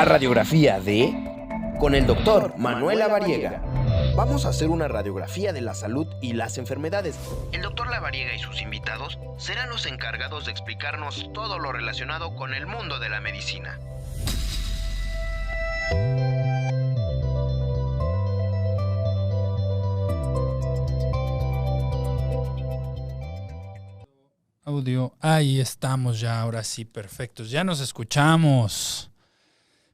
radiografía de... con el doctor Manuel Lavariega. Vamos a hacer una radiografía de la salud y las enfermedades. El doctor Lavariega y sus invitados serán los encargados de explicarnos todo lo relacionado con el mundo de la medicina. Audio, ahí estamos ya, ahora sí, perfectos, ya nos escuchamos.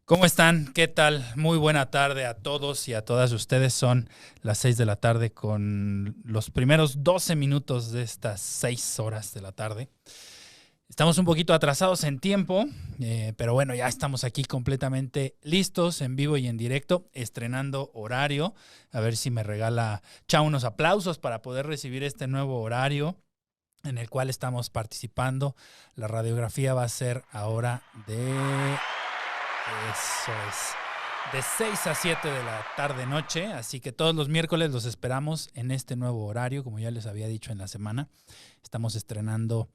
¿Cómo están? ¿Qué tal? Muy buena tarde a todos y a todas ustedes. Son las 6 de la tarde con los primeros 12 minutos de estas 6 horas de la tarde. Estamos un poquito atrasados en tiempo, pero bueno, ya estamos aquí completamente listos, en vivo y en directo, estrenando horario. A ver si me regala Chao unos aplausos para poder recibir este nuevo horario en el cual estamos participando. La radiografía va a ser ahora de 6 a 7 de la tarde-noche, así que todos los miércoles los esperamos en este nuevo horario, como ya les había dicho en la semana. Estamos estrenando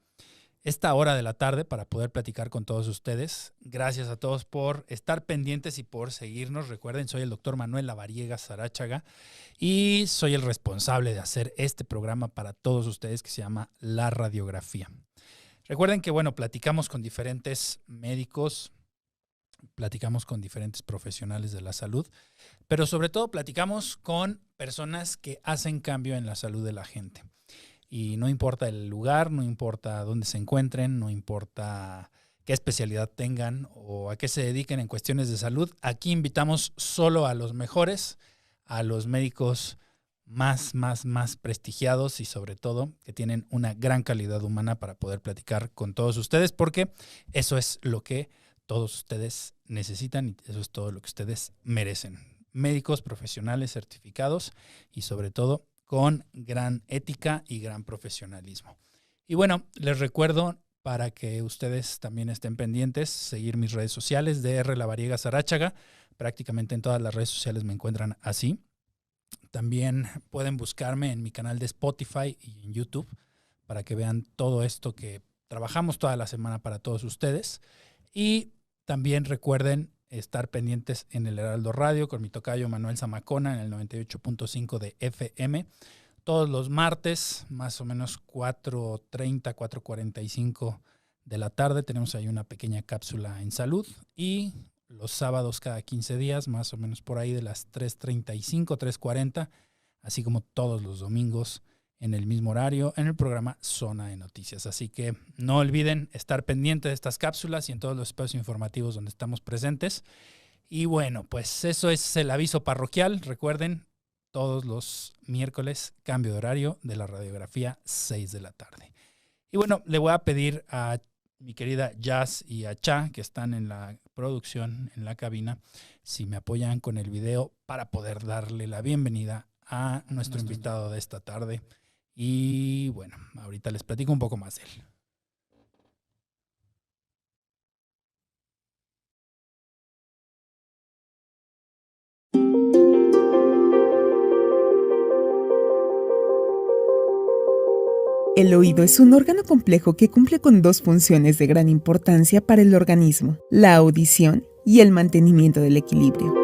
esta hora de la tarde para poder platicar con todos ustedes. Gracias a todos por estar pendientes y por seguirnos. Recuerden, soy el doctor Manuel Lavariega Saráchaga y soy el responsable de hacer este programa para todos ustedes que se llama La Radiografía. Recuerden que, bueno, platicamos con diferentes médicos, platicamos con diferentes profesionales de la salud, pero sobre todo platicamos con personas que hacen cambio en la salud de la gente. Y no importa el lugar, no importa dónde se encuentren, no importa qué especialidad tengan o a qué se dediquen en cuestiones de salud, aquí invitamos solo a los mejores, a los médicos más prestigiados y sobre todo que tienen una gran calidad humana para poder platicar con todos ustedes, porque eso es lo que todos ustedes necesitan y eso es todo lo que ustedes merecen. Médicos profesionales certificados y sobre todo con gran ética y gran profesionalismo. Y bueno, les recuerdo para que ustedes también estén pendientes, seguir mis redes sociales, Dr. Lavariega Saráchaga. Prácticamente en todas las redes sociales me encuentran así. También pueden buscarme en mi canal de Spotify y en YouTube para que vean todo esto que trabajamos toda la semana para todos ustedes. Y también recuerden estar pendientes en el Heraldo Radio con mi tocayo Manuel Zamacona en el 98.5 de FM. Todos los martes, más o menos 4:30, 4:45 de la tarde, tenemos ahí una pequeña cápsula en salud. Y los sábados cada 15 días, más o menos por ahí de las 3:35, 3:40, así como todos los domingos en el mismo horario, en el programa Zona de Noticias. Así que no olviden estar pendientes de estas cápsulas y en todos los espacios informativos donde estamos presentes. Y bueno, pues eso es el aviso parroquial. Recuerden, todos los miércoles, cambio de horario de la radiografía, 6 de la tarde. Y bueno, le voy a pedir a mi querida Jazz y a Cha, que están en la producción, en la cabina, si me apoyan con el video para poder darle la bienvenida a nuestro invitado de esta tarde. Y bueno, ahorita les platico un poco más de él. El oído es un órgano complejo que cumple con dos funciones de gran importancia para el organismo: la audición y el mantenimiento del equilibrio.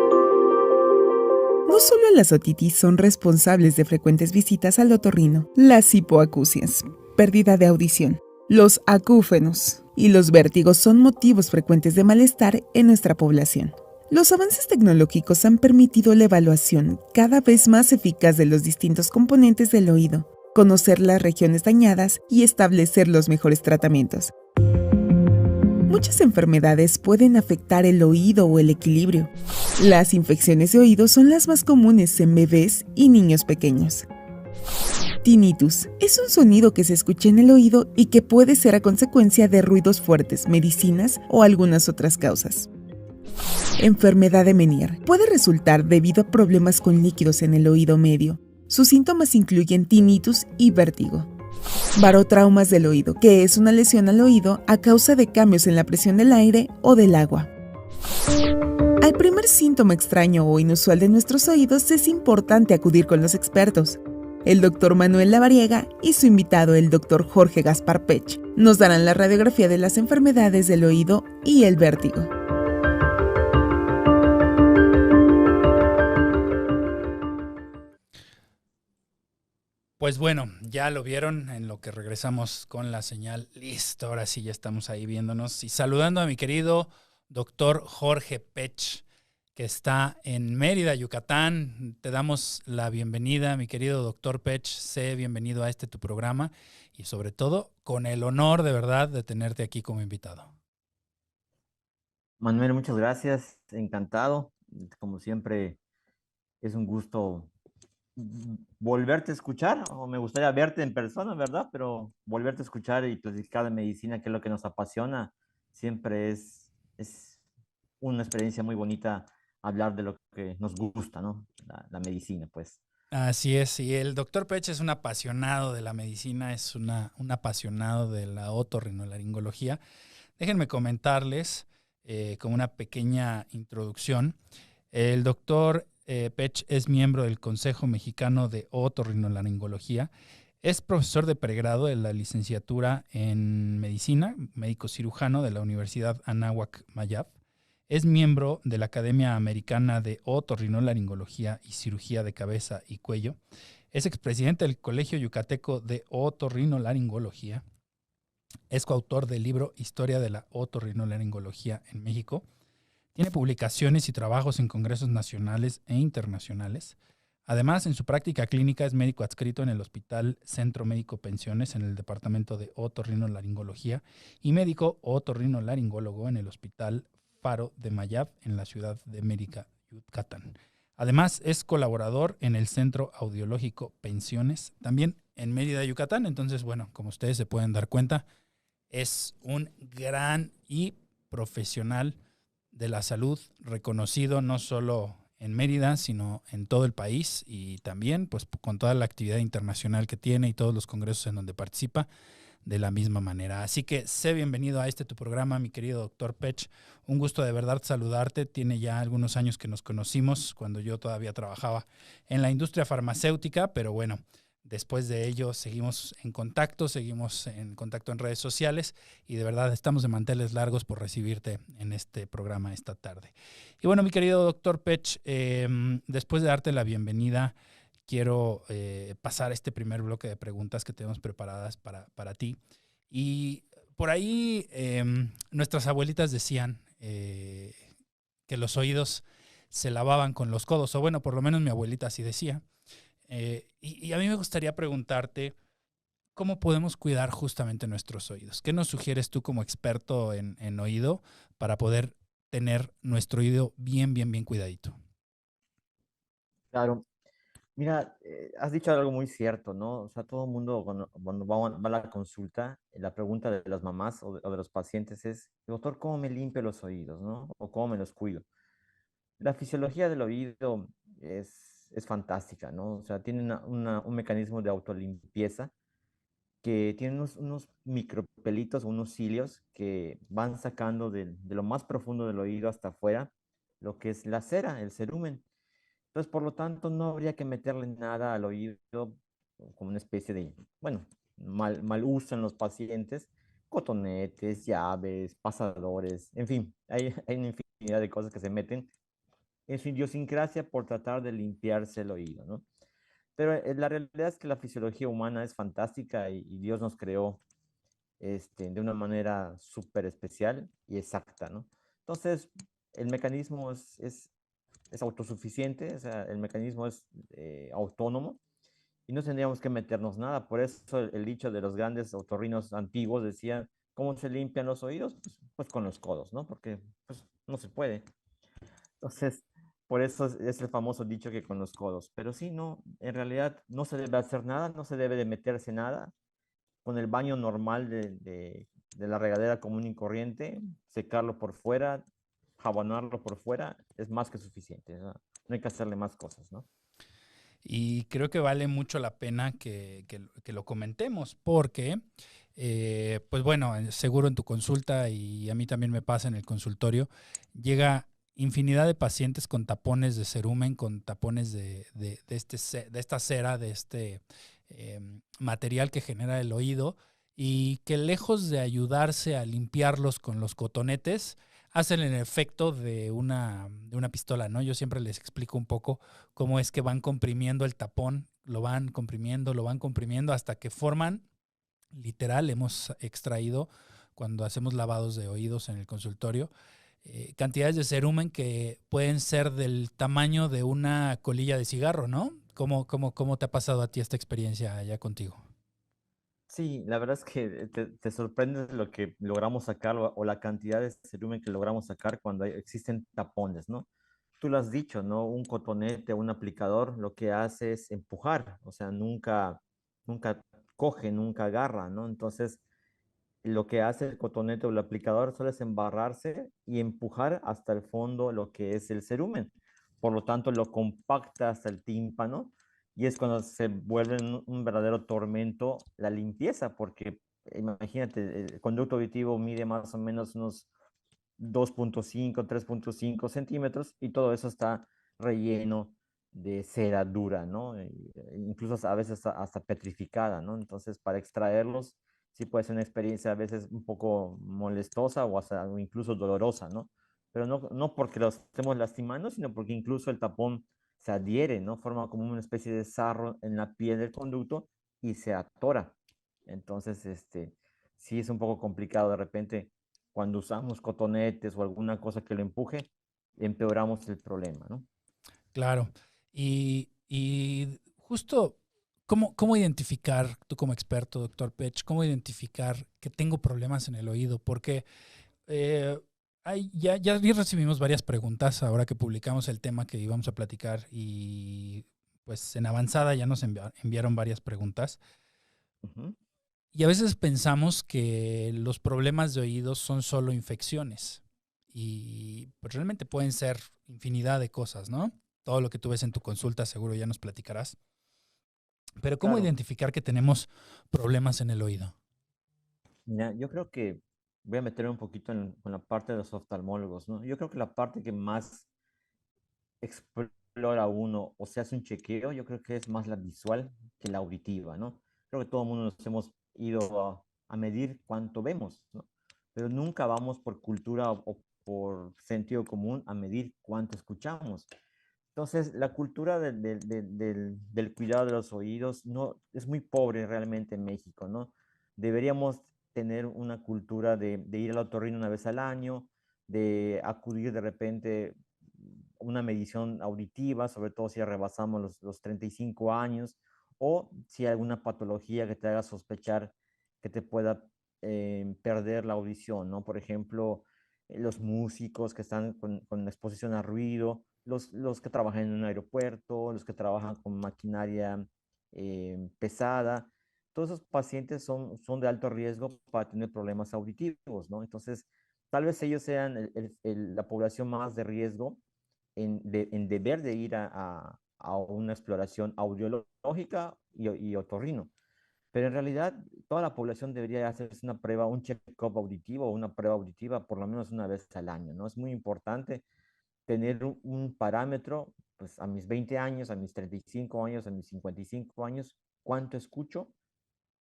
No solo las otitis son responsables de frecuentes visitas al otorrino, las hipoacusias, pérdida de audición, los acúfenos y los vértigos son motivos frecuentes de malestar en nuestra población. Los avances tecnológicos han permitido la evaluación cada vez más eficaz de los distintos componentes del oído, conocer las regiones dañadas y establecer los mejores tratamientos. Muchas enfermedades pueden afectar el oído o el equilibrio. Las infecciones de oído son las más comunes en bebés y niños pequeños. Tinnitus es un sonido que se escucha en el oído y que puede ser a consecuencia de ruidos fuertes, medicinas o algunas otras causas. Enfermedad de Meniere puede resultar debido a problemas con líquidos en el oído medio. Sus síntomas incluyen tinnitus y vértigo. Barotraumas del oído, que es una lesión al oído a causa de cambios en la presión del aire o del agua. Al primer síntoma extraño o inusual de nuestros oídos es importante acudir con los expertos. El doctor Manuel Lavariega y su invitado, el doctor Jorge Gaspar Pech, nos darán la radiografía de las enfermedades del oído y el vértigo. Pues bueno, ya lo vieron en lo que regresamos con la señal. Listo, ahora sí ya estamos ahí viéndonos y saludando a mi querido doctor Jorge Pech, que está en Mérida, Yucatán. Te damos la bienvenida, mi querido doctor Pech. Sé bienvenido a tu programa y sobre todo con el honor de verdad de tenerte aquí como invitado. Manuel, muchas gracias, encantado. Como siempre, es un gusto volverte a escuchar, o me gustaría verte en persona, ¿verdad? Pero volverte a escuchar y platicar de medicina, que es lo que nos apasiona, siempre es una experiencia muy bonita hablar de lo que nos gusta, ¿no? La medicina, pues. Así es, y el doctor Pech es un apasionado de la medicina, es un apasionado de la otorrinolaringología. Déjenme comentarles, como una pequeña introducción, el doctor Pech es miembro del Consejo Mexicano de Otorrinolaringología, es profesor de pregrado de la licenciatura en Medicina, médico cirujano de la Universidad Anáhuac Mayab, es miembro de la Academia Americana de Otorrinolaringología y Cirugía de Cabeza y Cuello, es expresidente del Colegio Yucateco de Otorrinolaringología, es coautor del libro Historia de la Otorrinolaringología en México. Tiene publicaciones y trabajos en congresos nacionales e internacionales. Además, en su práctica clínica es médico adscrito en el Hospital Centro Médico Pensiones en el Departamento de Otorrinolaringología y médico otorrinolaringólogo en el Hospital Faro de Mayab en la ciudad de Mérida, Yucatán. Además, es colaborador en el Centro Audiológico Pensiones, también en Mérida, Yucatán. Entonces, bueno, como ustedes se pueden dar cuenta, es un gran y profesional de la salud, reconocido no solo en Mérida, sino en todo el país y también pues con toda la actividad internacional que tiene y todos los congresos en donde participa de la misma manera. Así que sé bienvenido a tu programa, mi querido doctor Pech. Un gusto de verdad saludarte. Tiene ya algunos años que nos conocimos cuando yo todavía trabajaba en la industria farmacéutica, pero bueno, después de ello seguimos en contacto en redes sociales y de verdad estamos de manteles largos por recibirte en este programa esta tarde. Y bueno, mi querido doctor Pech, después de darte la bienvenida, quiero pasar este primer bloque de preguntas que tenemos preparadas para ti. Y por ahí nuestras abuelitas decían que los oídos se lavaban con los codos, o bueno, por lo menos mi abuelita así decía. Y a mí me gustaría preguntarte, ¿cómo podemos cuidar justamente nuestros oídos? ¿Qué nos sugieres tú como experto en oído para poder tener nuestro oído bien cuidadito? Claro, mira, has dicho algo muy cierto, ¿no? O sea, todo el mundo cuando va a la consulta, la pregunta de las mamás o de los pacientes es, doctor, ¿cómo me limpio los oídos, no? O ¿cómo me los cuido? La fisiología del oído es fantástica, ¿no? O sea, tiene un mecanismo de autolimpieza que tiene unos micropelitos, unos cilios que van sacando de lo más profundo del oído hasta afuera lo que es la cera, el cerumen. Entonces, por lo tanto, no habría que meterle nada al oído como una especie de, bueno, mal uso en los pacientes, cotonetes, llaves, pasadores, en fin, hay una infinidad de cosas que se meten en su idiosincrasia por tratar de limpiarse el oído, ¿no? Pero la realidad es que la fisiología humana es fantástica y Dios nos creó de una manera súper especial y exacta, ¿no? Entonces, el mecanismo es autosuficiente, o sea, el mecanismo es autónomo y no tendríamos que meternos nada. Por eso el dicho de los grandes otorrinos antiguos decía, ¿cómo se limpian los oídos? Pues con los codos, ¿no? Porque pues, no se puede. Entonces, por eso es el famoso dicho que con los codos. Pero sí, no, en realidad no se debe hacer nada, no se debe de meterse nada. Con el baño normal de la regadera común y corriente, secarlo por fuera, jabonarlo por fuera, es más que suficiente, ¿no? No hay que hacerle más cosas, ¿no? Y creo que vale mucho la pena que lo comentemos porque, pues bueno, seguro en tu consulta y a mí también me pasa en el consultorio, llega infinidad de pacientes con tapones de cerumen, con tapones de esta cera, de material que genera el oído y que lejos de ayudarse a limpiarlos con los cotonetes, hacen el efecto de una pistola, ¿no? Yo siempre les explico un poco cómo es que van comprimiendo el tapón lo van comprimiendo hasta que forman, literal, hemos extraído cuando hacemos lavados de oídos en el consultorio, cantidades de cerumen que pueden ser del tamaño de una colilla de cigarro, ¿no? ¿Cómo te ha pasado a ti esta experiencia allá contigo? Sí, la verdad es que te sorprende lo que logramos sacar o la cantidad de cerumen que logramos sacar cuando existen tapones, ¿no? Tú lo has dicho, ¿no? Un cotonete, un aplicador, lo que hace es empujar, o sea, nunca coge, nunca agarra, ¿no? Entonces, lo que hace el cotonete o el aplicador solo es embarrarse y empujar hasta el fondo lo que es el cerumen. Por lo tanto, lo compacta hasta el tímpano y es cuando se vuelve un verdadero tormento la limpieza, porque imagínate, el conducto auditivo mide más o menos unos 2.5, 3.5 centímetros y todo eso está relleno de cera dura, ¿no? Incluso a veces hasta petrificada, ¿no? Entonces, para extraerlos, sí puede ser una experiencia a veces un poco molestosa o incluso dolorosa, ¿no? Pero no porque los estemos lastimando, sino porque incluso el tapón se adhiere, ¿no? Forma como una especie de sarro en la piel del conducto y se atora. Entonces, sí es un poco complicado de repente cuando usamos cotonetes o alguna cosa que lo empuje, empeoramos el problema, ¿no? Claro. Y justo, ¿cómo identificar, tú como experto, doctor Pech, cómo identificar que tengo problemas en el oído? Porque eh, ya recibimos varias preguntas ahora que publicamos el tema que íbamos a platicar y pues en avanzada ya nos enviaron varias preguntas. Ujú. Y a veces pensamos que los problemas de oídos son solo infecciones y pues realmente pueden ser infinidad de cosas, ¿no? Todo lo que tú ves en tu consulta seguro ya nos platicarás. Pero ¿cómo Claro, identificar que tenemos problemas en el oído? mira, yo creo que voy a meter un poquito con la parte de los oftalmólogos, ¿no? Yo creo que la parte que más explora uno o se hace un chequeo, yo creo que es más la visual que la auditiva, ¿no? Creo que todo el mundo nos hemos ido a medir cuánto vemos, ¿no? Pero nunca vamos por cultura o por sentido común a medir cuánto escuchamos. Entonces, la cultura del cuidado de los oídos no, es muy pobre realmente en México, ¿no? Deberíamos tener una cultura de ir al otorrino una vez al año, de acudir de repente a una medición auditiva, sobre todo si ya rebasamos los 35 años, o si hay alguna patología que te haga sospechar que te pueda perder la audición, ¿no? Por ejemplo, los músicos que están con exposición a ruido, los que trabajan en un aeropuerto, los que trabajan con maquinaria pesada. Todos esos pacientes son de alto riesgo para tener problemas auditivos, ¿no? Entonces, tal vez ellos sean la población más de riesgo en deber de ir a una exploración audiológica y otorrino. Pero en realidad, toda la población debería hacerse una prueba, un check-up auditivo o una prueba auditiva por lo menos una vez al año, ¿no? Es muy importante tener un parámetro, pues a mis 20 años, a mis 35 años, a mis 55 años, cuánto escucho,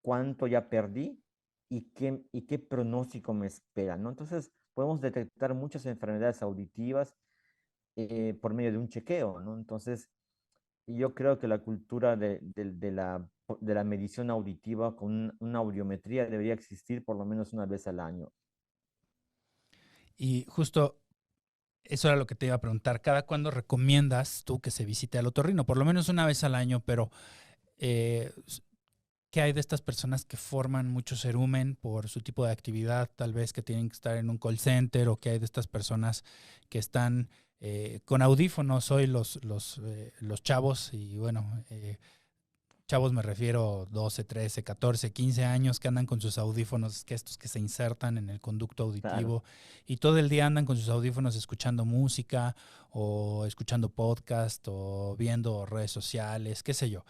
cuánto ya perdí y qué pronóstico me espera, ¿no? Entonces, podemos detectar muchas enfermedades auditivas por medio de un chequeo, ¿no? Entonces, yo creo que la cultura de la medición auditiva con una audiometría debería existir por lo menos una vez al año. Y justo eso era lo que te iba a preguntar. ¿Cada cuándo recomiendas tú que se visite al otorrino? Por lo menos una vez al año, pero eh, ¿qué hay de estas personas que forman mucho cerumen por su tipo de actividad? Tal vez que tienen que estar en un call center o qué hay de estas personas que están con audífonos hoy los chavos y bueno, chavos me refiero 12, 13, 14, 15 años que andan con sus audífonos, que estos que se insertan en el conducto Claro. auditivo y todo el día andan con sus audífonos escuchando música o escuchando podcast o viendo redes sociales, qué sé yo.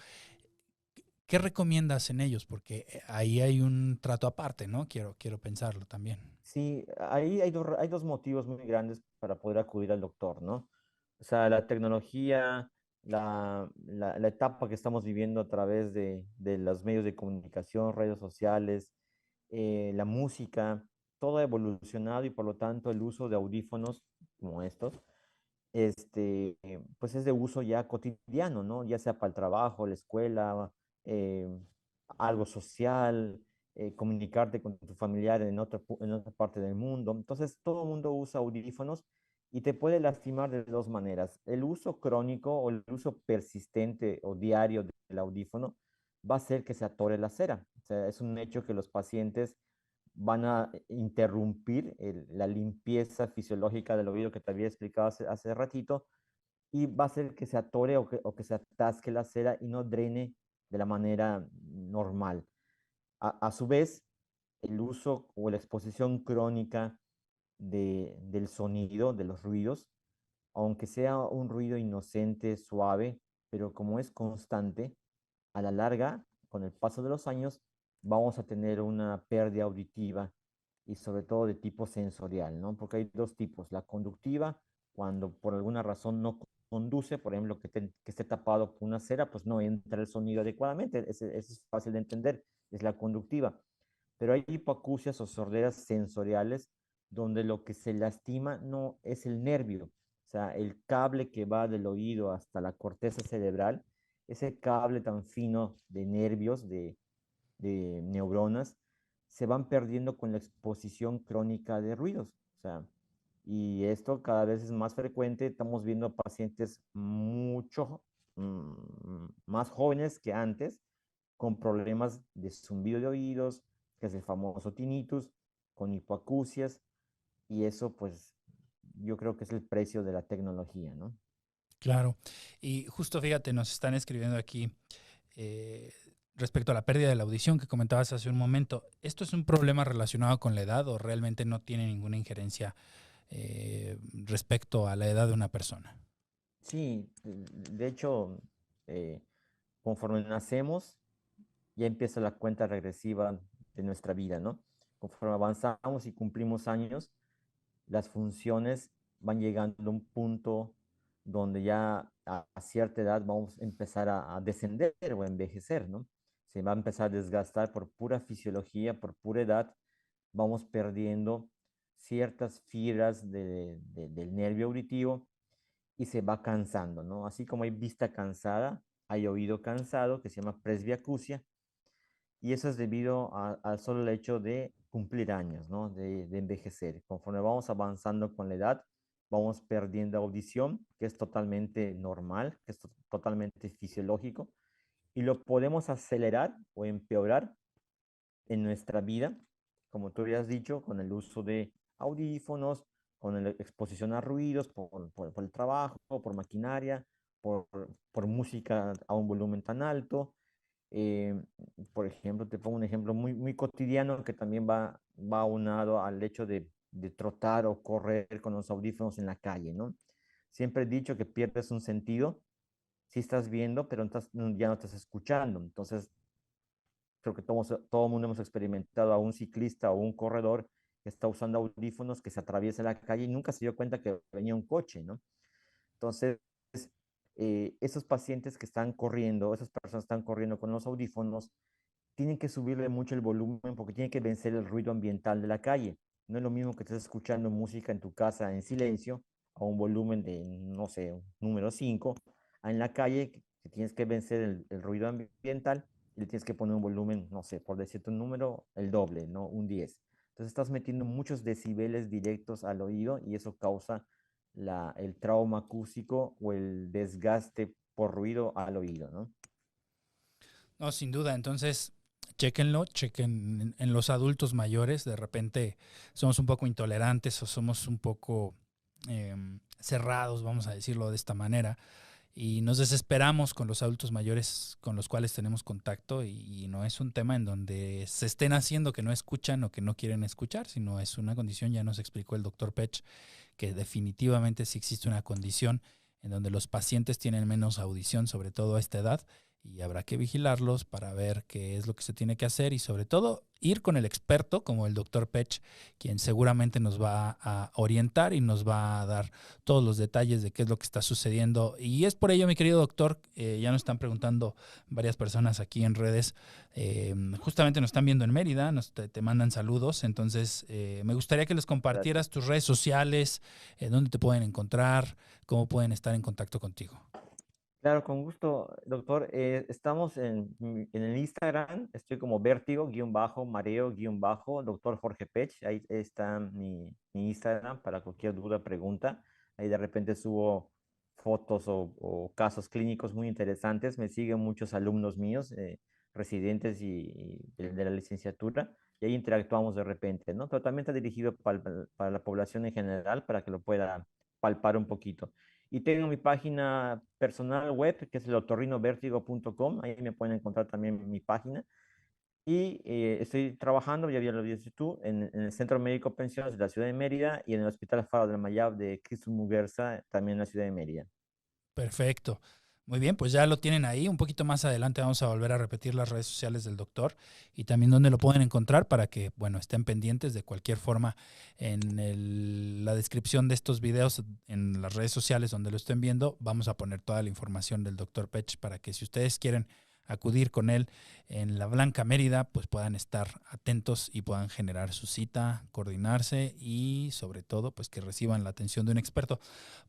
¿Qué recomiendas en ellos? Porque ahí hay un trato aparte, ¿no? Quiero pensarlo también. Sí, ahí hay dos motivos muy grandes para poder acudir al doctor, ¿no? O sea, la tecnología, la etapa que estamos viviendo a través de los medios de comunicación, redes sociales, la música, todo ha evolucionado y por lo tanto el uso de audífonos como estos pues es de uso ya cotidiano, ¿no? Ya sea para el trabajo, la escuela, eh, algo social, comunicarte con tu familiar en otra parte del mundo. Entonces, todo el mundo usa audífonos y te puede lastimar de dos maneras. El uso crónico o el uso persistente o diario del audífono va a hacer que se atore la cera. O sea, es un hecho que los pacientes van a interrumpir la limpieza fisiológica del oído que te había explicado hace ratito y va a hacer que se atore o que se atasque la cera y no drene de la manera normal. A su vez, el uso o la exposición crónica del sonido, de los ruidos, aunque sea un ruido inocente, suave, pero como es constante, a la larga, con el paso de los años, vamos a tener una pérdida auditiva y sobre todo de tipo sensorial, ¿no? Porque hay dos tipos, la conductiva, cuando por alguna razón no conduce, por ejemplo, que esté tapado por una cera, pues no entra el sonido adecuadamente, ese es fácil de entender, es la conductiva. Pero hay hipoacusias o sorderas sensoriales donde lo que se lastima no es el nervio, o sea, el cable que va del oído hasta la corteza cerebral, ese cable tan fino de nervios, de neuronas, se van perdiendo con la exposición crónica de ruidos. O sea, y esto cada vez es más frecuente. Estamos viendo pacientes mucho más jóvenes que antes con problemas de zumbido de oídos, que es el famoso tinnitus, con hipoacusias, y eso pues yo creo que es el precio de la tecnología, ¿no? Claro. Y justo fíjate, nos están escribiendo aquí eh, respecto a la pérdida de la audición que comentabas hace un momento. ¿Esto es un problema relacionado con la edad o realmente no tiene ninguna injerencia respecto a la edad de una persona? Sí, de hecho, eh, conforme nacemos, ya empieza la cuenta regresiva de nuestra vida, ¿no? Conforme avanzamos y cumplimos años, las funciones van llegando a un punto donde ya a cierta edad vamos a empezar a descender o a envejecer, ¿no? Se va a empezar a desgastar por pura fisiología, por pura edad, vamos perdiendo ciertas fibras del nervio auditivo y se va cansando, ¿no? Así como hay vista cansada, hay oído cansado, que se llama presbiacusia, y eso es debido al solo hecho de cumplir años, ¿no? De envejecer. Conforme vamos avanzando con la edad, vamos perdiendo audición, que es totalmente normal, que es totalmente fisiológico, y lo podemos acelerar o empeorar en nuestra vida, como tú habías dicho, con el uso de audífonos, con la exposición a ruidos por el trabajo, por maquinaria, por, por música a un volumen tan alto. Eh, por ejemplo, te pongo un ejemplo muy cotidiano que también va aunado al hecho de trotar o correr con los audífonos en la calle, ¿no? Siempre he dicho que pierdes un sentido si estás viendo, pero ya no estás escuchando. Entonces, creo que todo mundo hemos experimentado a un ciclista o un corredor que está usando audífonos, que se atraviesa la calle y nunca se dio cuenta que venía un coche, ¿no? Entonces, esos pacientes que están corriendo, esas personas que están corriendo con los audífonos, tienen que subirle mucho el volumen porque tienen que vencer el ruido ambiental de la calle. No es lo mismo que estés escuchando música en tu casa en silencio a un volumen de, no sé, número 5, en la calle que tienes que vencer el ruido ambiental y le tienes que poner un volumen, no sé, por decirte un número, el doble, ¿no? Un 10. Entonces estás metiendo muchos decibeles directos al oído y eso causa el trauma acústico o el desgaste por ruido al oído, ¿no? No, sin duda. Entonces, chéquenlo, chequen en los adultos mayores. De repente somos un poco intolerantes o somos un poco cerrados, vamos a decirlo de esta manera. Y nos desesperamos con los adultos mayores con los cuales tenemos contacto y no es un tema en donde se estén haciendo que no escuchan o que no quieren escuchar, sino es una condición, ya nos explicó el doctor Pech, que definitivamente sí existe una condición en donde los pacientes tienen menos audición, sobre todo a esta edad, y habrá que vigilarlos para ver qué es lo que se tiene que hacer y sobre todo ir con el experto como el doctor Pech, quien seguramente nos va a orientar y nos va a dar todos los detalles de qué es lo que está sucediendo. Y es por ello, mi querido doctor, ya nos están preguntando varias personas aquí en redes, justamente nos están viendo en Mérida, te mandan saludos, entonces me gustaría que les Gracias. compartieras tus redes sociales, dónde te pueden encontrar, cómo pueden estar en contacto contigo. Claro, con gusto, doctor. Estamos en el Instagram, estoy como vértigo-mareo-doctor Jorge Pech. Ahí está mi Instagram para cualquier duda, pregunta. Ahí de repente subo fotos o casos clínicos muy interesantes. Me siguen muchos alumnos míos, residentes y de la licenciatura, y ahí interactuamos de repente, ¿no? Pero también está dirigido para la población en general, para que lo pueda palpar un poquito. Y tengo mi página personal web, que es el otorrinovertigo.com. Ahí me pueden encontrar también mi página. Y estoy trabajando, ya lo dices tú, en el Centro Médico Pensiones de la ciudad de Mérida y en el Hospital Faro del Mayab de Cristo Muguerza, también en la ciudad de Mérida. Perfecto. Muy bien, pues ya lo tienen ahí. Un poquito más adelante vamos a volver a repetir las redes sociales del doctor y también dónde lo pueden encontrar para que, bueno, estén pendientes de cualquier forma en la descripción de estos videos en las redes sociales donde lo estén viendo. Vamos a poner toda la información del doctor Pech para que si ustedes quieren acudir con él en la Blanca Mérida, pues puedan estar atentos y puedan generar su cita, coordinarse y sobre todo, pues que reciban la atención de un experto.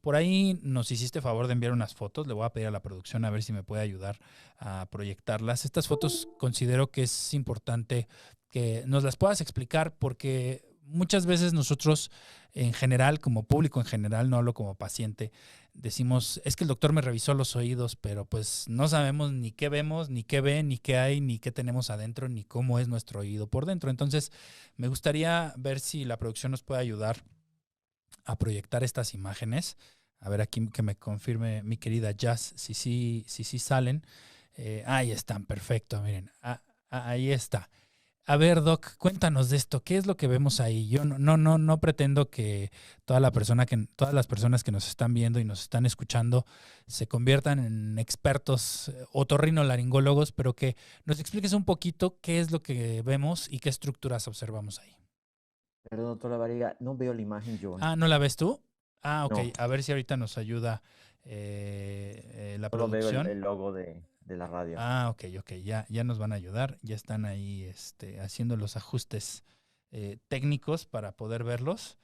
Por ahí nos hiciste favor de enviar unas fotos. Le voy a pedir a la producción a ver si me puede ayudar a proyectarlas. Estas fotos considero que es importante que nos las puedas explicar porque muchas veces nosotros en general, como público en general, no hablo como paciente, decimos, es que el doctor me revisó los oídos, pero pues no sabemos ni qué vemos, ni qué ve, ni qué hay, ni qué tenemos adentro, ni cómo es nuestro oído por dentro. Entonces, me gustaría ver si la producción nos puede ayudar a proyectar estas imágenes. A ver aquí que me confirme mi querida Jazz si sí salen. Ahí están, perfecto, miren. Ahí está. A ver, Doc, cuéntanos de esto. ¿Qué es lo que vemos ahí? Yo no pretendo que todas las personas que nos están viendo y nos están escuchando se conviertan en expertos otorrinolaringólogos, pero que nos expliques un poquito qué es lo que vemos y qué estructuras observamos ahí. Perdón, doctora Variga, no veo la imagen yo. Ah, ¿no la ves tú? Ah, ok. No, A ver si ahorita nos ayuda la solo veo producción. el logo de la radio. Ah, ok, ok. Ya nos van a ayudar. Ya están ahí haciendo los ajustes técnicos para poder verlos.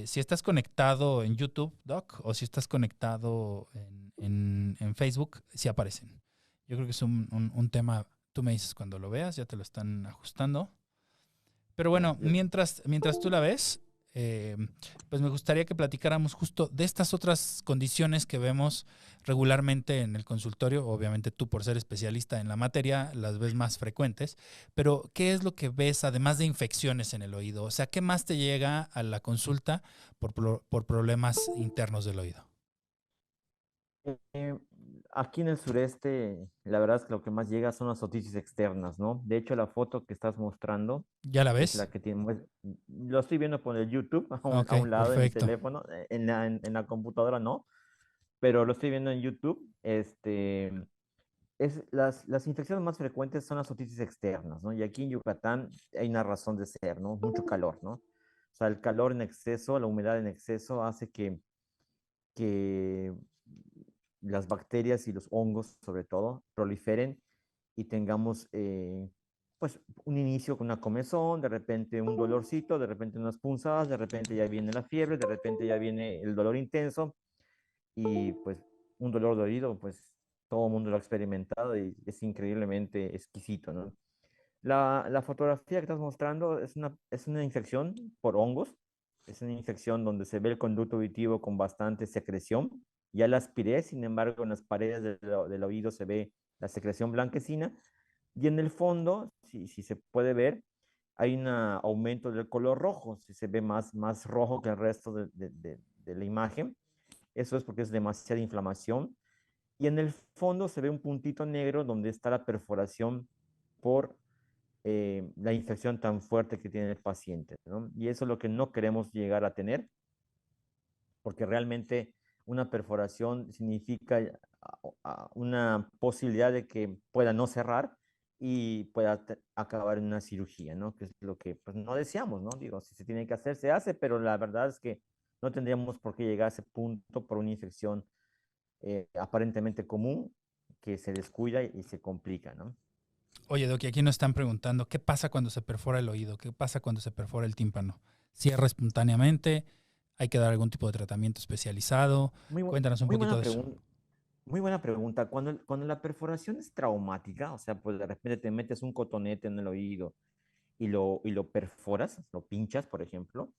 Si estás conectado en YouTube, Doc, o si estás conectado en Facebook, sí aparecen. Yo creo que es un tema, tú me dices cuando lo veas, ya te lo están ajustando. Pero Ya, bueno, mientras tú la ves, eh, pues me gustaría que platicáramos justo de estas otras condiciones que vemos regularmente en el consultorio. Obviamente tú por ser especialista en la materia las ves más frecuentes, pero ¿qué es lo que ves además de infecciones en el oído? O sea, ¿qué más te llega a la consulta por problemas internos del oído? Eh, Aquí en el sureste, la verdad es que lo que más llega son las otitis externas, ¿no? De hecho, la foto que estás mostrando ¿Ya la es ves? la que tiene, lo estoy viendo por el YouTube, Ok, a un lado en mi perfecto. teléfono, en la computadora no, pero lo estoy viendo en YouTube. Las infecciones más frecuentes son las otitis externas, ¿no? Y aquí en Yucatán hay una razón de ser, ¿no? Mucho calor, ¿no? O sea, el calor en exceso, la humedad en exceso hace que las bacterias y los hongos, sobre todo, proliferen y tengamos, pues, un inicio con una comezón, de repente un dolorcito, de repente unas punzadas, de repente ya viene la fiebre, de repente ya viene el dolor intenso y, pues, un dolor de oído, pues, todo el mundo lo ha experimentado y es increíblemente exquisito, ¿no? La fotografía que estás mostrando es una infección por hongos, es una infección donde se ve el conducto auditivo con bastante secreción. Ya la aspiré, sin embargo, en las paredes del oído se ve la secreción blanquecina y en el fondo, si se puede ver, hay un aumento del color rojo, si se ve más rojo que el resto de la imagen. Eso es porque es demasiada inflamación. Y en el fondo se ve un puntito negro donde está la perforación por la infección tan fuerte que tiene el paciente, ¿no? Y eso es lo que no queremos llegar a tener, porque realmente una perforación significa una posibilidad de que pueda no cerrar y pueda acabar en una cirugía, ¿no? Que es lo que pues, no deseamos, ¿no? Digo, si se tiene que hacer, se hace, pero la verdad es que no tendríamos por qué llegar a ese punto por una infección aparentemente común que se descuida y se complica, ¿no? Oye, Doc, y aquí nos están preguntando, ¿qué pasa cuando se perfora el oído? ¿Qué pasa cuando se perfora el tímpano? ¿Cierra espontáneamente? ¿Hay que dar algún tipo de tratamiento especializado? Cuéntanos un Muy poquito buena de eso. pregunta. Muy buena pregunta. Cuando la perforación es traumática, o sea, pues de repente te metes un cotonete en el oído y lo perforas, lo pinchas, por ejemplo,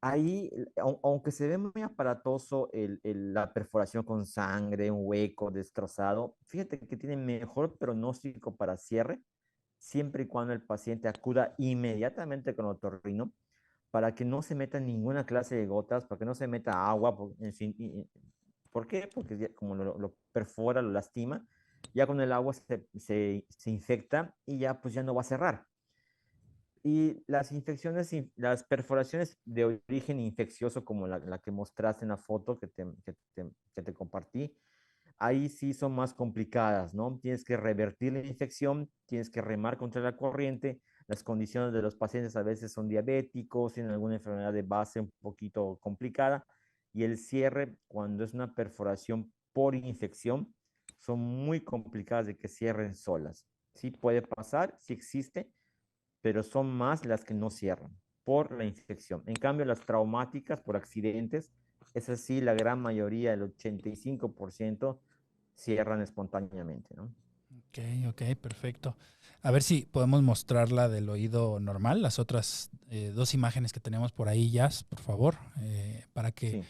ahí, aunque se ve muy aparatoso la perforación con sangre, un hueco destrozado, fíjate que tiene mejor pronóstico para cierre, siempre y cuando el paciente acuda inmediatamente con otorrino para que no se meta ninguna clase de gotas, para que no se meta agua. ¿Por qué? Porque como lo perfora, lo lastima, ya con el agua se infecta y ya pues ya no va a cerrar. Y las infecciones, las perforaciones de origen infeccioso, como la que mostraste en la foto que te compartí, ahí sí son más complicadas, ¿no? Tienes que revertir la infección, tienes que remar contra la corriente, las condiciones de los pacientes a veces son diabéticos, tienen alguna enfermedad de base un poquito complicada, y el cierre, cuando es una perforación por infección, son muy complicadas de que cierren solas. Sí puede pasar, sí existe, pero son más las que no cierran por la infección. En cambio, las traumáticas por accidentes, es así, la gran mayoría, el 85%, cierran espontáneamente, ¿no? Ok, ok, perfecto. A ver si podemos mostrar la del oído normal, las otras dos imágenes que tenemos por ahí, Jazz, por favor, para que Sí,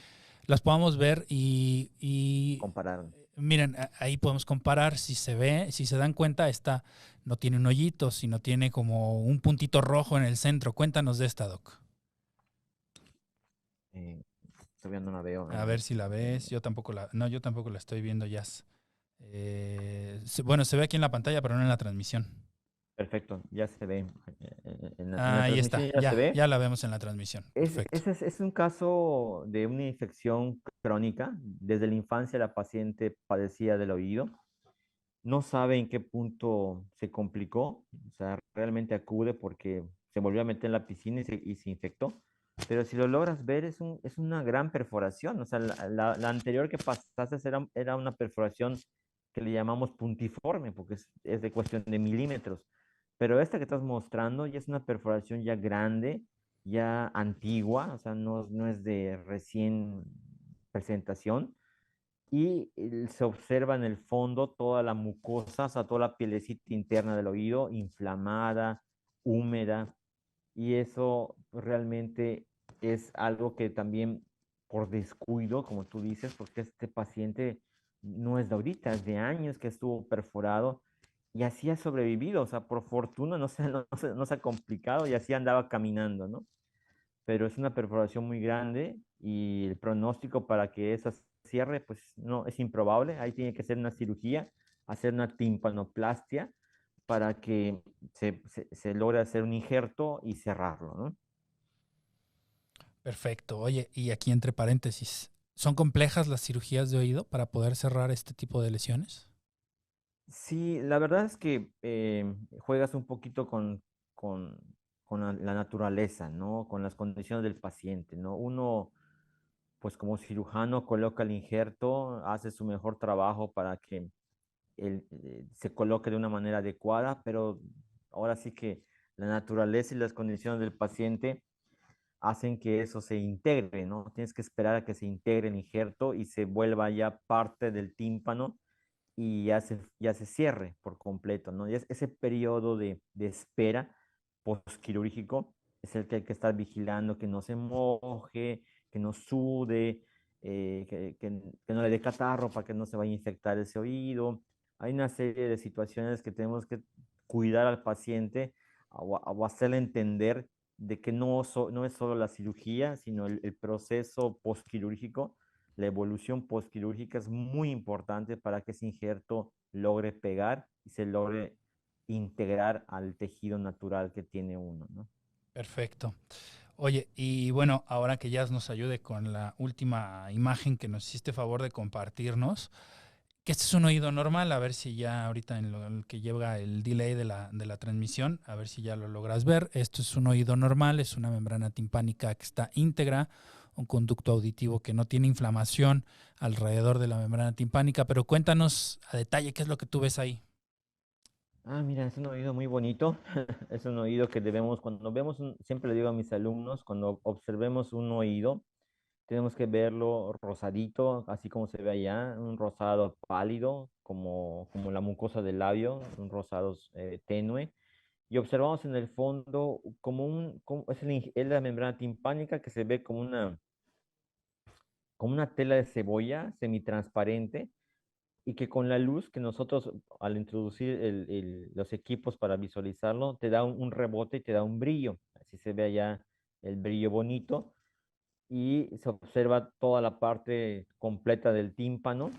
las podamos ver y compararon. miren, ahí podemos comparar si se ve, si se dan cuenta, esta no tiene un hoyito, sino tiene como un puntito rojo en el centro. Cuéntanos de esta, Doc. Eh, Todavía no la veo. A A ver, ver si la déjame ves. ver. Yo tampoco la estoy viendo, Jazz. Bueno, se ve aquí en la pantalla, pero no en la transmisión. Perfecto, ya se ve. En la Ahí transmisión está, ya se ve. ya la vemos en la transmisión. Perfecto. Es un caso de una infección crónica. Desde la infancia la paciente padecía del oído. No sabe en qué punto se complicó, o sea, realmente acude porque se volvió a meter en la piscina y se infectó. Pero si lo logras ver, es una gran perforación. O sea, la anterior que pasaste era una perforación que le llamamos puntiforme, porque es de cuestión de milímetros. Pero esta que estás mostrando ya es una perforación ya grande, ya antigua, o sea, no es de recién presentación y se observa en el fondo toda la mucosa, o sea, toda la pielecita interna del oído inflamada, húmeda, y eso realmente es algo que también por descuido, como tú dices, porque este paciente no es de ahorita, es de años que estuvo perforado y así ha sobrevivido, o sea, por fortuna no se ha complicado y así andaba caminando, ¿no? Pero es una perforación muy grande y el pronóstico para que esa cierre, pues no, es improbable. Ahí tiene que ser una cirugía, hacer una timpanoplastia para que se logre hacer un injerto y cerrarlo, ¿no? Perfecto. Oye, y aquí entre paréntesis, ¿son complejas las cirugías de oído para poder cerrar este tipo de lesiones? Sí, la verdad es que juegas un poquito con, con la naturaleza, ¿no? Con las condiciones del paciente, ¿no? Uno, pues como cirujano, coloca el injerto, hace su mejor trabajo para que se coloque de una manera adecuada, pero ahora sí que la naturaleza y las condiciones del paciente hacen que eso se integre, ¿no? Tienes que esperar a que se integre el injerto y se vuelva ya parte del tímpano y ya se cierre por completo, ¿no? Y ese periodo de espera postquirúrgico es el que hay que estar vigilando, que no se moje, que no sude, que no le dé catarro para que no se vaya a infectar ese oído. Hay una serie de situaciones que tenemos que cuidar al paciente o hacerle entender de que no es solo la cirugía, sino el proceso postquirúrgico, la evolución postquirúrgica es muy importante para que ese injerto logre pegar y se logre integrar al tejido natural que tiene uno, ¿no? Perfecto. Oye, y bueno, ahora que Jazz nos ayude con la última imagen que nos hiciste favor de compartirnos, que este es un oído normal, a ver si ya ahorita en lo que lleva el delay de la transmisión, a ver si ya lo logras ver. Esto es un oído normal, es una membrana timpánica que está íntegra, un conducto auditivo que no tiene inflamación alrededor de la membrana timpánica, pero cuéntanos a detalle qué es lo que tú ves ahí. Mira, es un oído muy bonito. Es un oído que debemos, cuando vemos, siempre le digo a mis alumnos, cuando observemos un oído, tenemos que verlo rosadito, así como se ve allá, un rosado pálido, como la mucosa del labio, un rosado tenue. Y observamos en el fondo es la membrana timpánica que se ve como una tela de cebolla semitransparente y que con la luz que nosotros al introducir los equipos para visualizarlo, te da un rebote y te da un brillo. Así se ve allá el brillo bonito y se observa toda la parte completa del tímpano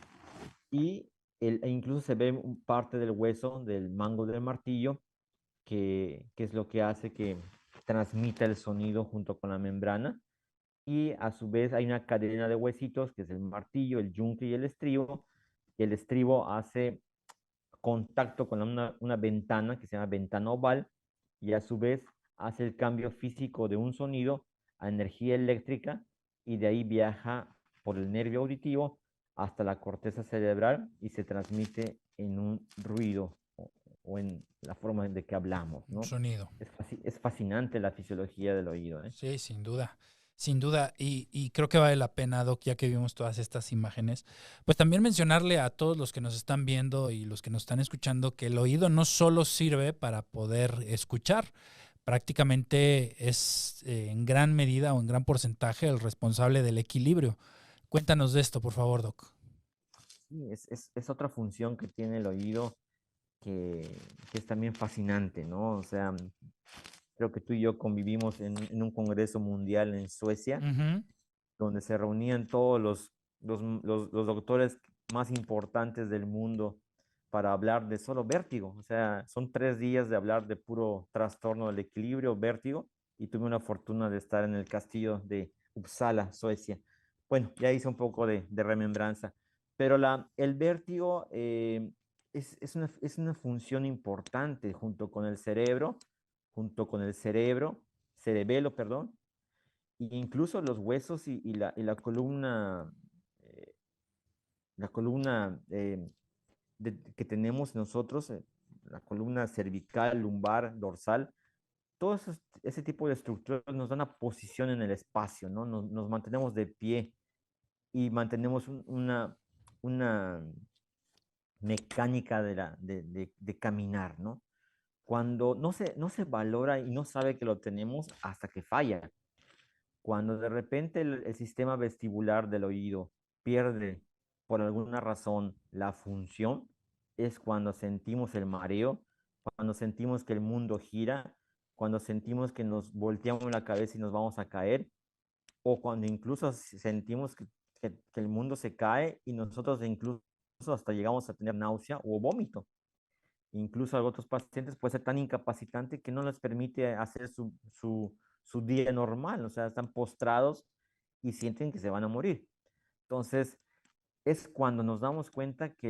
y incluso se ve parte del hueso del mango del martillo, que es lo que hace que transmita el sonido junto con la membrana. Y a su vez hay una cadena de huesitos, que es el martillo, el yunque y el estribo. El estribo hace contacto con una ventana que se llama ventana oval y a su vez hace el cambio físico de un sonido a energía eléctrica y de ahí viaja por el nervio auditivo hasta la corteza cerebral y se transmite en un ruido o en la forma de que hablamos, Un ¿no? sonido. Es fascinante la fisiología del oído, ¿eh? Sí, sin duda. Sin duda, y creo que vale la pena, Doc, ya que vimos todas estas imágenes, pues también mencionarle a todos los que nos están viendo y los que nos están escuchando que el oído no solo sirve para poder escuchar, prácticamente es en gran medida o en gran porcentaje el responsable del equilibrio. Cuéntanos de esto, por favor, Doc. Sí, es otra función que tiene el oído que es también fascinante, ¿no? O sea, creo que tú y yo convivimos en un congreso mundial en Suecia, Ujú. donde se reunían todos los doctores más importantes del mundo para hablar de solo vértigo. O sea, son 3 días de hablar de puro trastorno del equilibrio, vértigo, y tuve una fortuna de estar en el castillo de Uppsala, Suecia. Bueno, ya hice un poco de remembranza, pero el vértigo es una función importante junto con el cerebelo, perdón, e incluso los huesos y eh, la columna que tenemos nosotros, la columna cervical, lumbar, dorsal, ese tipo de estructuras nos dan una posición en el espacio, ¿no? Nos mantenemos de pie y mantenemos una mecánica de caminar, ¿no? Cuando no se valora y no sabe que lo tenemos hasta que falla. Cuando de repente el sistema vestibular del oído pierde por alguna razón la función, es cuando sentimos el mareo, cuando sentimos que el mundo gira, cuando sentimos que nos volteamos la cabeza y nos vamos a caer, o cuando incluso sentimos que el mundo se cae y nosotros incluso hasta llegamos a tener náusea o vómito. Incluso a otros pacientes puede ser tan incapacitante que no les permite hacer su día normal, o sea, están postrados y sienten que se van a morir. Entonces, es cuando nos damos cuenta que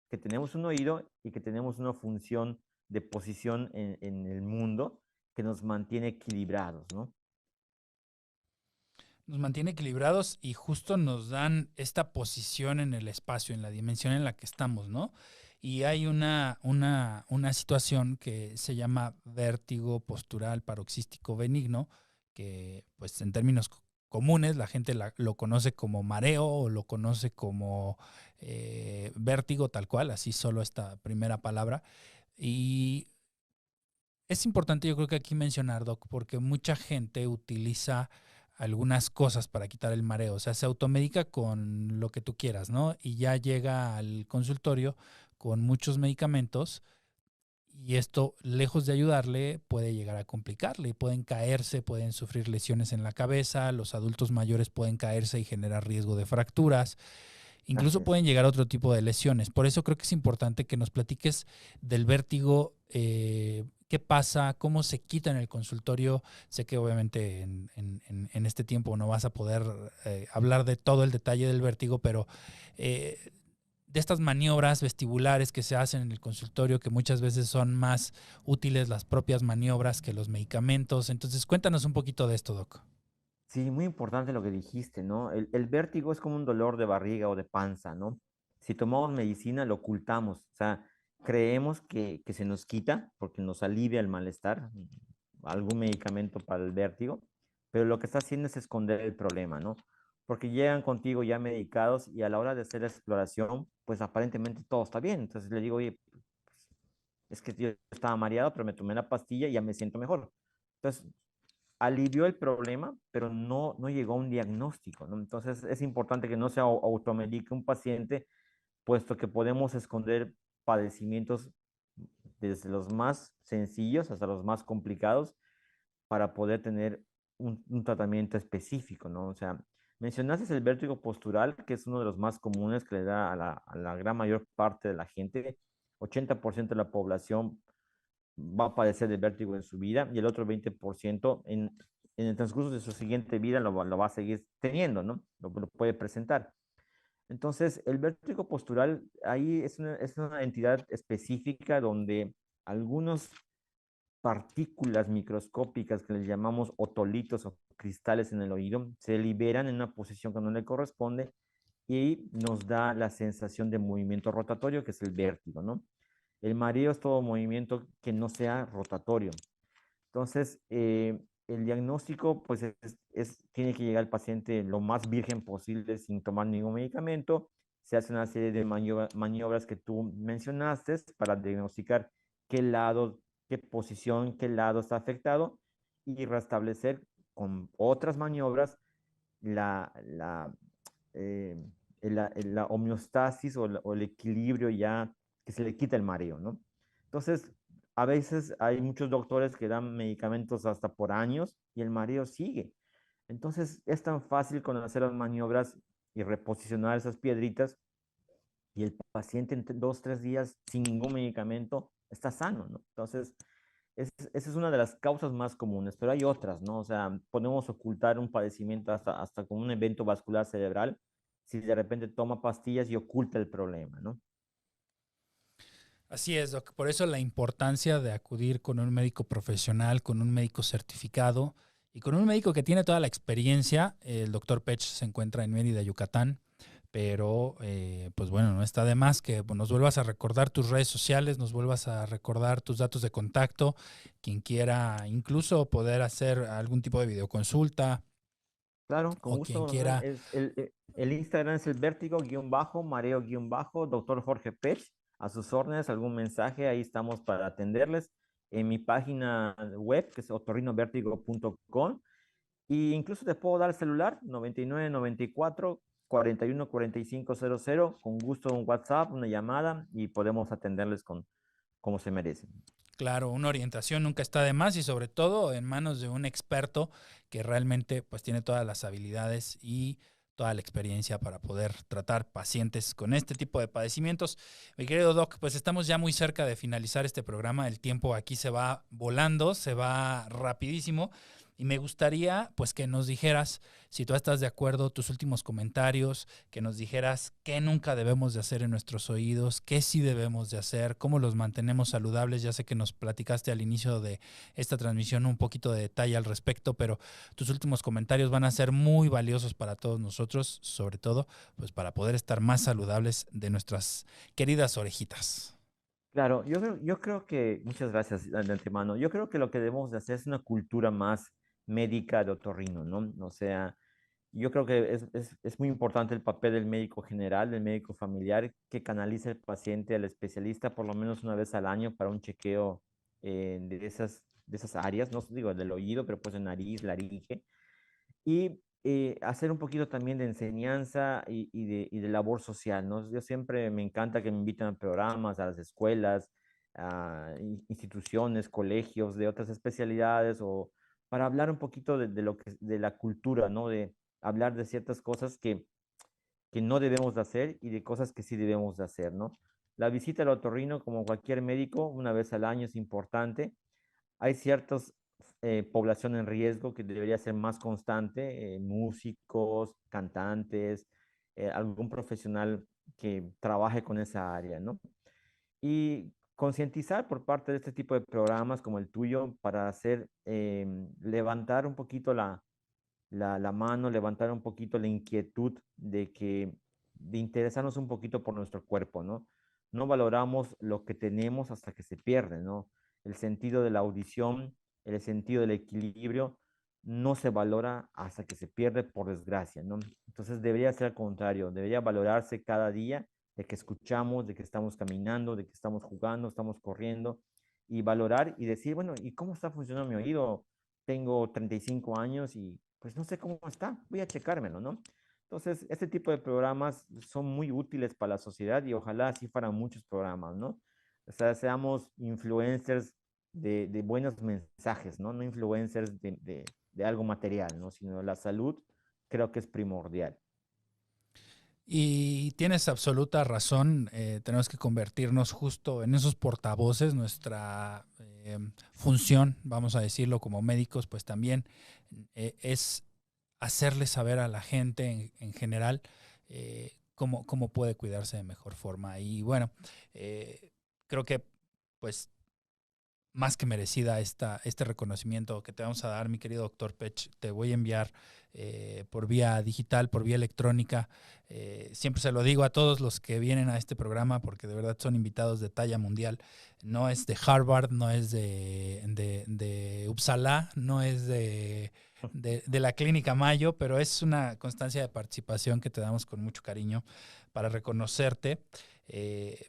que tenemos un oído y que tenemos una función de posición en el mundo que nos mantiene equilibrados, ¿no? Nos mantiene equilibrados y justo nos dan esta posición en el espacio, en la dimensión en la que estamos, ¿no? Y hay una situación que se llama vértigo postural paroxístico benigno, que pues en términos comunes la gente lo conoce como mareo o lo conoce como vértigo tal cual, así solo esta primera palabra. Y es importante yo creo que aquí mencionar, Doc, porque mucha gente utiliza algunas cosas para quitar el mareo, o sea, se automedica con lo que tú quieras, ¿no? Y ya llega al consultorio con muchos medicamentos y esto, lejos de ayudarle, puede llegar a complicarle. Pueden caerse, pueden sufrir lesiones en la cabeza, los adultos mayores pueden caerse y generar riesgo de fracturas. Así Incluso es. pueden llegar a otro tipo de lesiones. Por eso creo que es importante que nos platiques del vértigo, qué pasa, cómo se quita en el consultorio. Sé que obviamente en este tiempo no vas a poder hablar de todo el detalle del vértigo, pero de estas maniobras vestibulares que se hacen en el consultorio, que muchas veces son más útiles las propias maniobras que los medicamentos. Entonces, cuéntanos un poquito de esto, Doc. Sí, muy importante lo que dijiste, ¿no? El vértigo es como un dolor de barriga o de panza, ¿no? Si tomamos medicina, lo ocultamos, o sea, creemos que se nos quita porque nos alivia el malestar, algún medicamento para el vértigo, pero lo que está haciendo es esconder el problema, ¿no? Porque llegan contigo ya medicados y a la hora de hacer la exploración, pues aparentemente todo está bien. Entonces le digo, oye, pues, es que yo estaba mareado, pero me tomé la pastilla y ya me siento mejor. Entonces, alivió el problema, pero no llegó a un diagnóstico, ¿no? Entonces es importante que no se automedique un paciente, puesto que podemos esconder padecimientos desde los más sencillos hasta los más complicados para poder tener un tratamiento específico, ¿no? O sea, mencionaste el vértigo postural, que es uno de los más comunes que le da a la gran mayor parte de la gente. 80% de la población va a padecer de vértigo en su vida y el otro 20% en el transcurso de su siguiente vida lo va a seguir teniendo, ¿no? Lo puede presentar. Entonces, el vértigo postural ahí es una entidad específica donde algunos partículas microscópicas que les llamamos otolitos o cristales en el oído se liberan en una posición que no le corresponde y nos da la sensación de movimiento rotatorio, que es el vértigo, ¿no? El mareo es todo movimiento que no sea rotatorio. Entonces, el diagnóstico, pues, tiene que llegar al paciente lo más virgen posible sin tomar ningún medicamento. Se hace una serie de maniobras que tú mencionaste para diagnosticar qué lado, qué posición, qué lado está afectado y restablecer con otras maniobras la, la, eh, la homeostasis o el equilibrio ya que se le quita el mareo, ¿no? Entonces, a veces hay muchos doctores que dan medicamentos hasta por años y el mareo sigue. Entonces, es tan fácil con hacer las maniobras y reposicionar esas piedritas y el paciente en 2, 3 días sin ningún medicamento está sano, ¿no? Entonces, esa es una de las causas más comunes, pero hay otras, ¿no? O sea, podemos ocultar un padecimiento hasta con un evento vascular cerebral si de repente toma pastillas y oculta el problema, ¿no? Así es, Doc. Por eso la importancia de acudir con un médico profesional, con un médico certificado y con un médico que tiene toda la experiencia. El doctor Pech se encuentra en Mérida, Yucatán, pero pues bueno, no está de más que nos vuelvas a recordar tus redes sociales, nos vuelvas a recordar tus datos de contacto, quien quiera incluso poder hacer algún tipo de videoconsulta Claro, con o quien gusto. O sea, quiera. el Instagram es el vértigo-mareo- doctor Jorge Pech. A sus órdenes, algún mensaje, ahí estamos para atenderles. En mi página web, que es otorrinovertigo.com. Y incluso te puedo dar el celular, 9994-414500. Con gusto un WhatsApp, una llamada y podemos atenderles como se merecen. Claro, una orientación nunca está de más y sobre todo en manos de un experto que realmente pues tiene todas las habilidades y toda la experiencia para poder tratar pacientes con este tipo de padecimientos. Mi querido Doc, pues estamos ya muy cerca de finalizar este programa. El tiempo aquí se va volando, se va rapidísimo. Y me gustaría pues que nos dijeras, si tú estás de acuerdo, tus últimos comentarios, que nos dijeras qué nunca debemos de hacer en nuestros oídos, qué sí debemos de hacer, cómo los mantenemos saludables. Ya sé que nos platicaste al inicio de esta transmisión un poquito de detalle al respecto, pero tus últimos comentarios van a ser muy valiosos para todos nosotros, sobre todo pues para poder estar más saludables de nuestras queridas orejitas. Claro, yo creo que, muchas gracias de antemano, yo creo que lo que debemos de hacer es una cultura más médica de otorrino, ¿no? O sea, yo creo que es muy importante el papel del médico general, del médico familiar, que canalice al paciente al especialista por lo menos una vez al año para un chequeo de esas áreas, no digo del oído, pero pues de nariz, laringe, y hacer un poquito también de enseñanza y de labor social, ¿no? Yo siempre me encanta que me invitan a programas, a las escuelas, a instituciones, colegios de otras especialidades o para hablar un poquito de lo que, de la cultura, ¿no? De hablar de ciertas cosas que no debemos de hacer y de cosas que sí debemos de hacer, ¿no? La visita al otorrino, como cualquier médico, una vez al año es importante. Hay ciertas población en riesgo que debería ser más constante, músicos, cantantes, algún profesional que trabaje con esa área, ¿no? Y concientizar por parte de este tipo de programas como el tuyo para hacer, levantar un poquito la mano, levantar un poquito la inquietud de interesarnos un poquito por nuestro cuerpo, ¿no? No valoramos lo que tenemos hasta que se pierde, ¿no? El sentido de la audición, el sentido del equilibrio, no se valora hasta que se pierde, por desgracia, ¿no? Entonces debería ser al contrario, debería valorarse cada día de que escuchamos, de que estamos caminando, de que estamos jugando, estamos corriendo, y valorar y decir, bueno, ¿y cómo está funcionando mi oído? Tengo 35 años y pues no sé cómo está, voy a checármelo, ¿no? Entonces, este tipo de programas son muy útiles para la sociedad y ojalá así fueran muchos programas, ¿no? O sea, seamos influencers de buenos mensajes, ¿no? No influencers de algo material, ¿no? Sino la salud creo que es primordial. Y tienes absoluta razón, tenemos que convertirnos justo en esos portavoces, nuestra función, vamos a decirlo como médicos, pues también es hacerle saber a la gente en general cómo puede cuidarse de mejor forma. Y bueno, creo que pues más que merecida este reconocimiento que te vamos a dar, mi querido doctor Pech. Te voy a enviar por vía digital, por vía electrónica. Siempre se lo digo a todos los que vienen a este programa porque de verdad son invitados de talla mundial. No es de Harvard, no es de Uppsala, no es de la Clínica Mayo, pero es una constancia de participación que te damos con mucho cariño para reconocerte,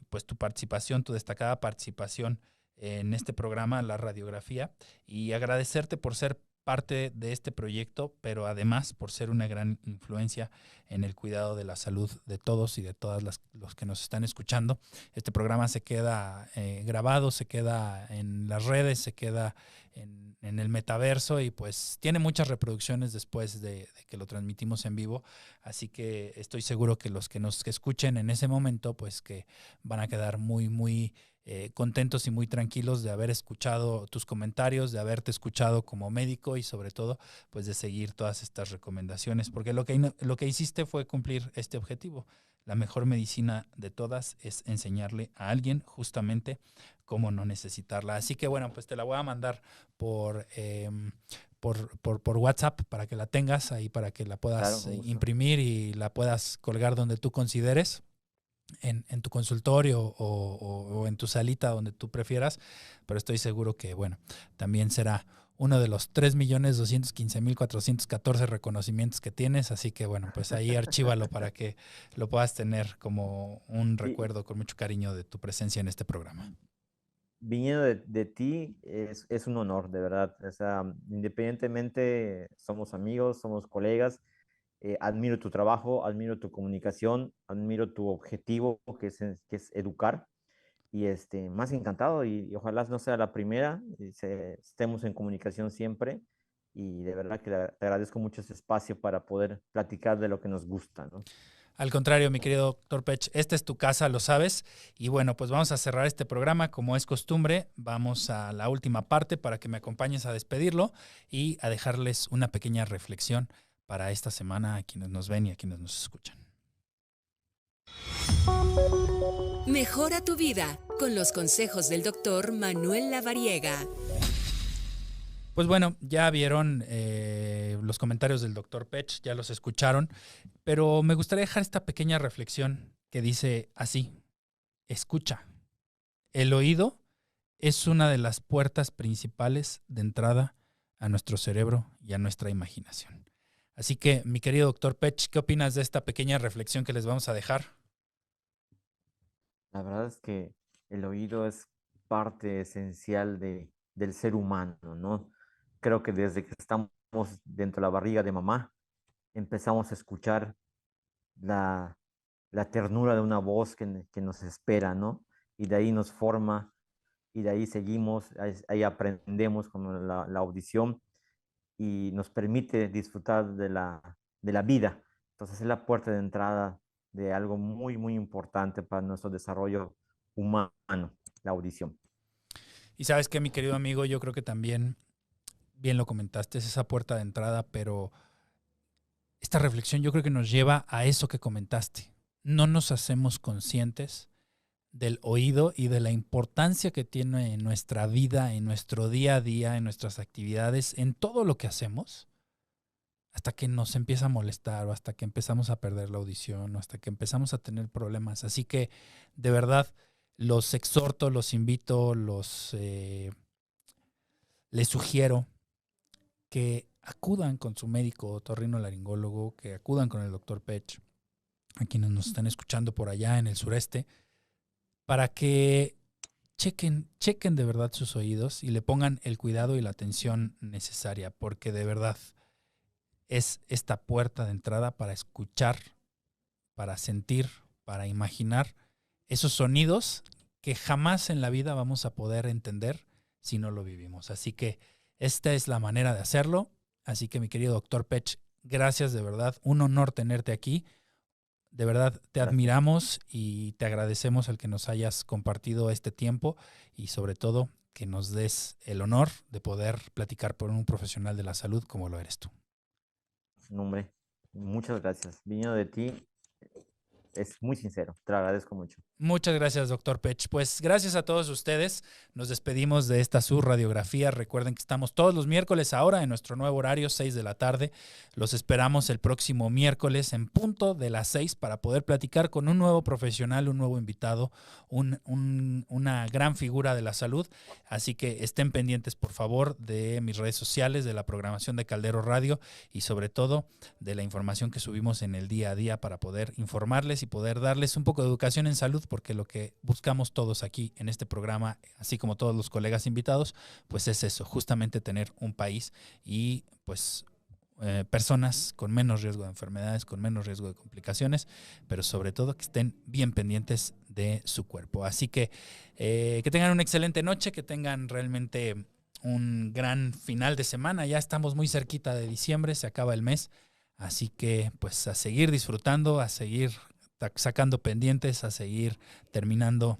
pues tu participación, tu destacada participación en este programa, La Radiografía, y agradecerte por ser parte de este proyecto, pero además por ser una gran influencia en el cuidado de la salud de todos y de todas los que nos están escuchando. Este programa se queda grabado, se queda en las redes, se queda en el metaverso y pues tiene muchas reproducciones después de que lo transmitimos en vivo, así que estoy seguro que los que nos escuchen en ese momento pues que van a quedar muy contentos y muy tranquilos de haber escuchado tus comentarios, de haberte escuchado como médico y sobre todo pues de seguir todas estas recomendaciones, porque lo que hiciste fue cumplir este objetivo. La mejor medicina de todas es enseñarle a alguien justamente cómo no necesitarla. Así que bueno, pues te la voy a mandar por WhatsApp para que la tengas ahí, para que la Claro, puedas con gusto. imprimir y la puedas colgar donde tú consideres en tu consultorio o en tu salita donde tú prefieras, pero estoy seguro que, bueno, también será uno de los 3.215.414 reconocimientos que tienes, así que, bueno, pues ahí archívalo para que lo puedas tener como un Y recuerdo con mucho cariño de tu presencia en este programa. viniendo de ti es un honor, de verdad. O sea, independientemente, somos amigos, somos colegas. Admiro tu trabajo, admiro tu comunicación, admiro tu objetivo, que es educar. Y más encantado y ojalá no sea la primera, y estemos en comunicación siempre. Y de verdad que te agradezco mucho ese espacio para poder platicar de lo que nos gusta, ¿no? Al contrario, mi querido doctor Pech, esta es tu casa, lo sabes. Y bueno, pues vamos a cerrar este programa como es costumbre. Vamos a la última parte para que me acompañes a despedirlo y a dejarles una pequeña reflexión para esta semana a quienes nos ven y a quienes nos escuchan. Mejora tu vida con los consejos del doctor Manuel Lavariega. Pues bueno, ya vieron los comentarios del doctor Pech, ya los escucharon, pero me gustaría dejar esta pequeña reflexión que dice así: escucha. El oído es una de las puertas principales de entrada a nuestro cerebro y a nuestra imaginación. Así que, mi querido doctor Pech, ¿qué opinas de esta pequeña reflexión que les vamos a dejar? La verdad es que el oído es parte esencial del ser humano, ¿no? Creo que desde que estamos dentro de la barriga de mamá, empezamos a escuchar la, la ternura de una voz que nos espera, ¿no? Y de ahí nos forma, y de ahí seguimos, ahí aprendemos con la audición y nos permite disfrutar de la vida. Entonces es la puerta de entrada de algo muy, muy importante para nuestro desarrollo humano, la audición. Y sabes que, mi querido amigo, yo creo que también, bien lo comentaste, es esa puerta de entrada, pero esta reflexión yo creo que nos lleva a eso que comentaste. No nos hacemos conscientes del oído y de la importancia que tiene en nuestra vida, en nuestro día a día, en nuestras actividades, en todo lo que hacemos, hasta que nos empieza a molestar o hasta que empezamos a perder la audición o hasta que empezamos a tener problemas. Así que, de verdad, los exhorto, los invito, les sugiero que acudan con su médico otorrinolaringólogo, que acudan con el doctor Pech, a quienes nos están escuchando por allá en el sureste, para que chequen de verdad sus oídos y le pongan el cuidado y la atención necesaria, porque de verdad es esta puerta de entrada para escuchar, para sentir, para imaginar esos sonidos que jamás en la vida vamos a poder entender si no lo vivimos. Así que esta es la manera de hacerlo. Así que, mi querido doctor Pech, gracias de verdad. Un honor tenerte aquí. De verdad te admiramos y te agradecemos el que nos hayas compartido este tiempo y sobre todo que nos des el honor de poder platicar con un profesional de la salud como lo eres tú. No, hombre, muchas gracias. Viniendo de ti, es muy sincero. Te lo agradezco mucho. Muchas gracias, doctor Pech. Pues gracias a todos ustedes. Nos despedimos de esta subradiografía. Recuerden que estamos todos los miércoles ahora en nuestro nuevo horario, 6 de la tarde. Los esperamos el próximo miércoles en punto de las 6 para poder platicar con un nuevo profesional, un nuevo invitado, una gran figura de la salud. Así que estén pendientes, por favor, de mis redes sociales, de la programación de Caldero Radio y sobre todo de la información que subimos en el día a día para poder informarles y poder darles un poco de educación en salud, porque lo que buscamos todos aquí en este programa, así como todos los colegas invitados, pues es eso, justamente tener un país y pues personas con menos riesgo de enfermedades, con menos riesgo de complicaciones, pero sobre todo que estén bien pendientes de su cuerpo. Así que tengan una excelente noche, que tengan realmente un gran final de semana. Ya estamos muy cerquita de diciembre, se acaba el mes, así que pues a seguir disfrutando, a seguir sacando pendientes, a seguir terminando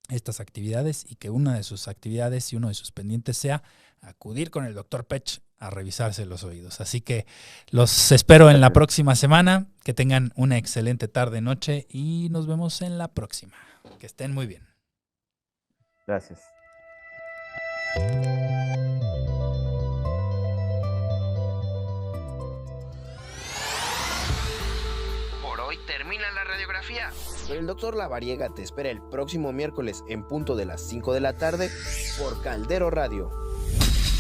estas actividades y que una de sus actividades y uno de sus pendientes sea acudir con el doctor Pech a revisarse los oídos. Así que los espero en la próxima semana. Que tengan una excelente tarde, noche y nos vemos en la próxima. Que estén muy bien. Gracias. Termina la radiografía, pero el doctor Lavariega te espera el próximo miércoles en punto de las 5 de la tarde por Caldero Radio.